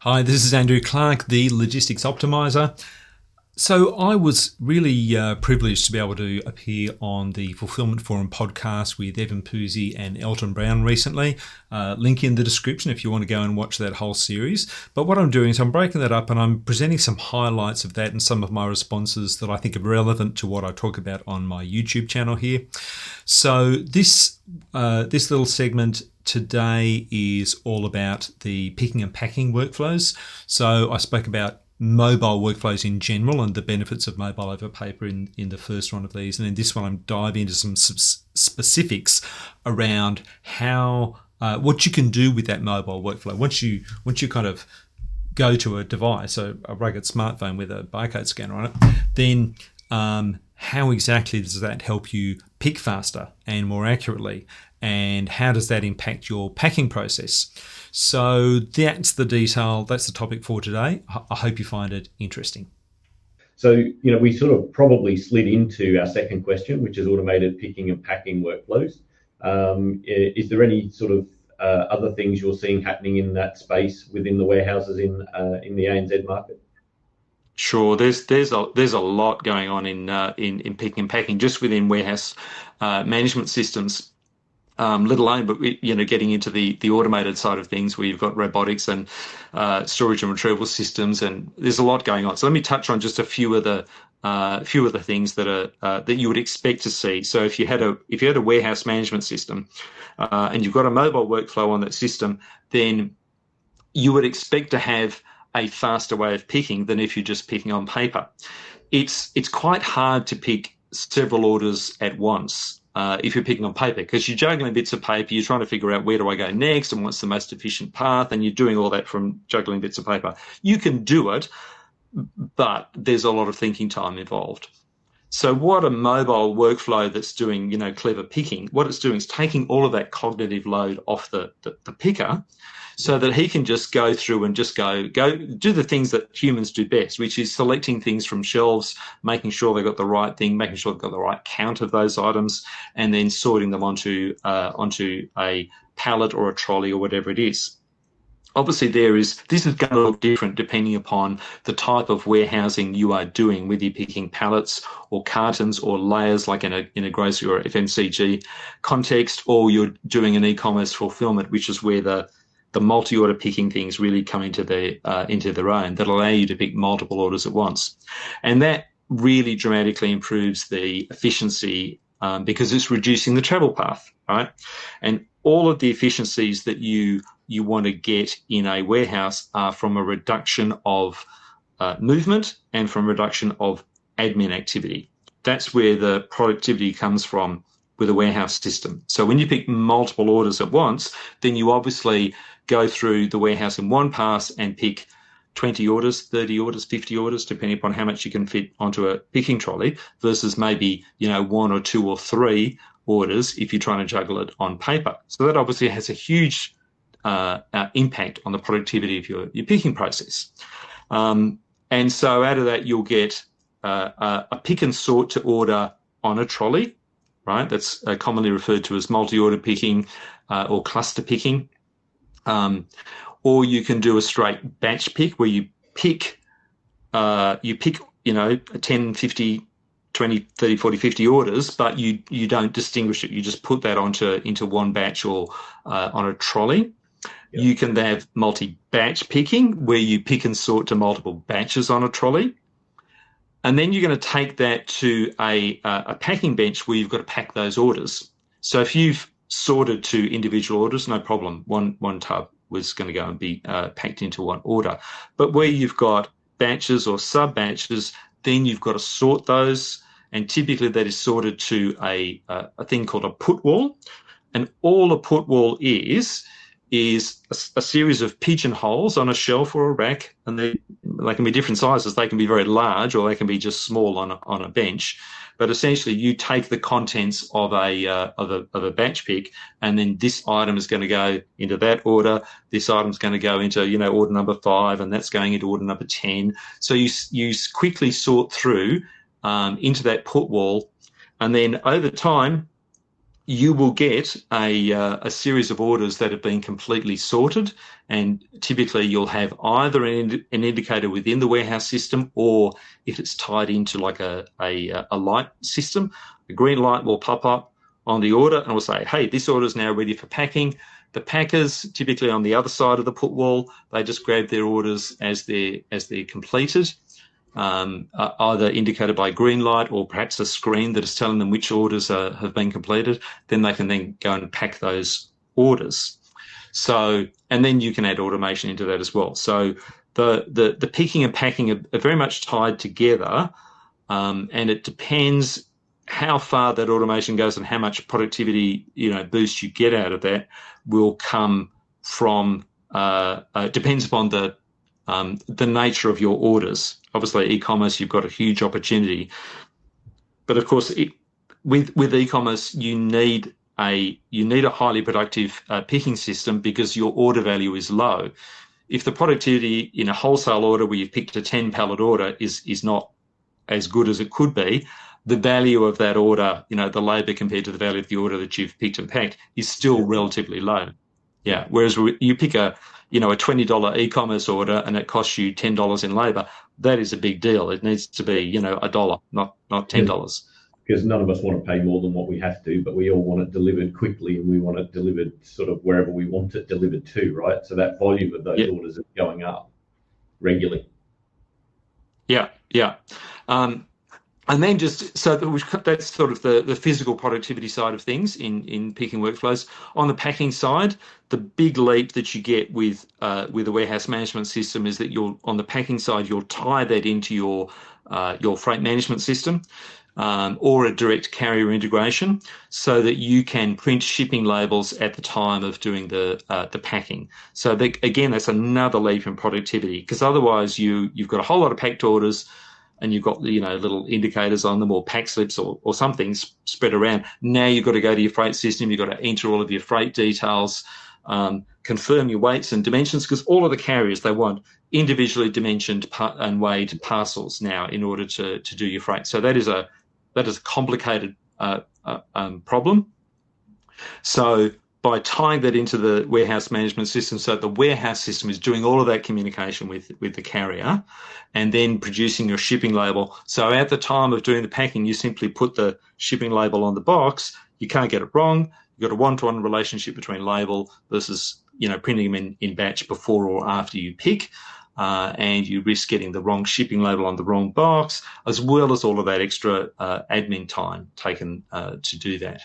Hi, this is Andrew Clark, the Logistics Optimizer. So I was really privileged to be able to appear on the Fulfilment Forum podcast with Evan Pusey and Elton Brown recently. Link in the description if you want to go and watch that whole series. But what I'm doing is I'm breaking that up and I'm presenting some highlights of that and some of my responses that I think are relevant to what I talk about on my YouTube channel here. So this little segment today is all about the picking and packing workflows. So I spoke about mobile workflows in general and the benefits of mobile over paper in the first one of these. And in this one, I'm diving into some specifics around how what you can do with that mobile workflow. Once you kind of go to a device, a rugged smartphone with a barcode scanner on it, then how exactly does that help you pick faster and more accurately? And how does that impact your packing process? So that's the detail, that's the topic for today. I hope you find it interesting. So, we sort of probably slid into our second question, which is automated picking and packing workflows. Is there any sort of other things you're seeing happening in that space within the warehouses in the ANZ market? Sure, there's a lot going on in picking and packing just within warehouse management systems. Let alone, but getting into the automated side of things where you've got robotics and storage and retrieval systems, and there's a lot going on. So let me touch on just a few of the things that are that you would expect to see. So if you had a warehouse management system and you've got a mobile workflow on that system, then you would expect to have a faster way of picking than if you're just picking on paper. It's quite hard to pick several orders at once. If you're picking on paper, because you're juggling bits of paper, you're trying to figure out where do I go next and what's the most efficient path, and you're doing all that from juggling bits of paper. You can do it, but there's a lot of thinking time involved. So what a mobile workflow that's doing, clever picking, what it's doing is taking all of that cognitive load off the picker, so that he can just go through and just go do the things that humans do best, which is selecting things from shelves, making sure they've got the right thing, making sure they've got the right count of those items, and then sorting them onto a pallet or a trolley or whatever it is. Obviously, this is going to look different depending upon the type of warehousing you are doing, whether you're picking pallets or cartons or layers like in a grocery or FMCG context, or you're doing an e-commerce fulfillment, which is where the multi-order picking things really come into their own, that allow you to pick multiple orders at once. And that really dramatically improves the efficiency because it's reducing the travel path, right? And all of the efficiencies that you want to get in a warehouse are from a reduction of movement and from reduction of admin activity. That's where the productivity comes from with a warehouse system. So when you pick multiple orders at once, then you obviously go through the warehouse in one pass and pick 20 orders, 30 orders, 50 orders, depending upon how much you can fit onto a picking trolley, versus maybe, one or two or three orders if you're trying to juggle it on paper. So that obviously has a huge impact on the productivity of your picking process. And so out of that, you'll get a pick and sort to order on a trolley, right? That's commonly referred to as multi-order picking or cluster picking. Or you can do a straight batch pick where you pick 10, 50, 20, 30, 40, 50 orders, but you don't distinguish it. You just put that into one batch or on a trolley. Yep. You can have multi-batch picking where you pick and sort to multiple batches on a trolley. And then you're going to take that to a packing bench where you've got to pack those orders. So if you've sorted to individual orders, no problem. One tub was going to go and be packed into one order. But where you've got batches or sub-batches, then you've got to sort those. And typically that is sorted to a thing called a put wall. And all a put wall is a series of pigeonholes on a shelf or a rack, and they can be different sizes. They can be very large, or they can be just small on a bench. But essentially, you take the contents of a batch pick, and then this item is going to go into that order. This item is going to go into order number 5, and that's going into order number 10. So you quickly sort through into that put wall, and then over time you will get a series of orders that have been completely sorted, and typically you'll have either an indicator within the warehouse system, or if it's tied into like a light system, a green light will pop up on the order and will say, hey, this order is now ready for packing. The packers, typically on the other side of the put wall, they just grab their orders as they're completed, either indicated by a green light or perhaps a screen that is telling them which orders have been completed. Then they can then go and pack those orders. So, and then you can add automation into that as well. So the picking and packing are very much tied together, and it depends how far that automation goes and how much productivity boost you get out of that will come from. Depends upon the nature of your orders. Obviously, e-commerce, you've got a huge opportunity, but of course, with e-commerce, you need a highly productive picking system because your order value is low. If the productivity in a wholesale order where you've picked a 10 pallet order is not as good as it could be, the value of that order, the labour compared to the value of the order that you've picked and packed, is still relatively low. Yeah. Whereas you pick a $20 e-commerce order and it costs you $10 in labour, that is a big deal. It needs to be, $1, not $10. Because none of us want to pay more than what we have to, but we all want it delivered quickly, and we want it delivered sort of wherever we want it delivered to, right? So that volume of those orders is going up regularly. Yeah. And then just so that's sort of the physical productivity side of things in picking workflows. On the packing side, the big leap that you get with a warehouse management system is that on the packing side, you'll tie that into your freight management system, or a direct carrier integration, so that you can print shipping labels at the time of doing the packing. So again, that's another leap in productivity, because otherwise you've got a whole lot of packed orders, and you've got little indicators on them or pack slips or something spread around. Now you've got to go to your freight system. You've got to enter all of your freight details, confirm your weights and dimensions, because all of the carriers, they want individually dimensioned and weighed parcels now in order to do your freight. So that is a complicated problem. So by tying that into the warehouse management system, so the warehouse system is doing all of that communication with the carrier and then producing your shipping label. So at the time of doing the packing, you simply put the shipping label on the box. You can't get it wrong. You've got a one-to-one relationship between label versus, printing them in batch before or after you pick. And you risk getting the wrong shipping label on the wrong box, as well as all of that extra admin time taken to do that.